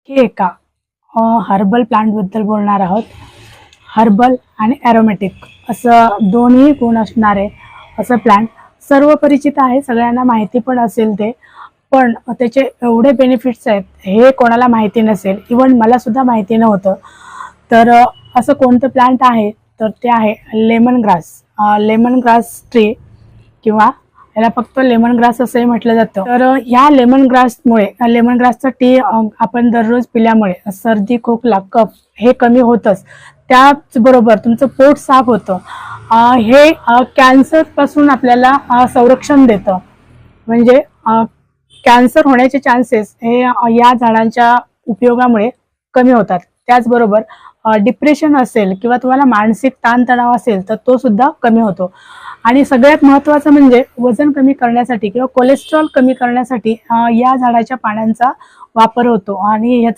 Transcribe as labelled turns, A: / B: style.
A: हे एका हर्बल प्लांटबद्दल बोलणार आहोत. हर्बल आणि ॲरोमॅटिक असं दोन्ही गुण असणारे असं प्लांट सर्व परिचित आहे, सगळ्यांना माहिती पण असेल ते. पण त्याचे एवढे बेनिफिट्स आहेत हे कोणाला माहिती नसेल, इवन मला सुद्धा माहिती नव्हतं. तर असं कोणतं प्लांट आहे तर ते आहे lemon grass. Lemon grass tree किंवा याला फक्त लेमन ग्रास असंही म्हटलं जातं. तर या लेमन ग्रासचा टी आपण दररोज पिल्यामुळे सर्दी, खोकला, कफ हे कमी होतच. त्याचबरोबर तुमचं पोट साफ होतं. हे कॅन्सर पासून आपल्याला संरक्षण देतं. म्हणजे कॅन्सर होण्याचे चान्सेस हे या झाडांच्या उपयोगामुळे कमी होतात. त्याचबरोबर डिप्रेशन असेल किंवा तुम्हाला मानसिक ताणतणाव असेल तर तो सुद्धा कमी होतो. आणि सगळ्यात महत्त्वाचं म्हणजे वजन कमी करण्यासाठी किंवा कोलेस्ट्रॉल कमी करण्यासाठी या झाडाच्या पानांचा वापर होतो. आणि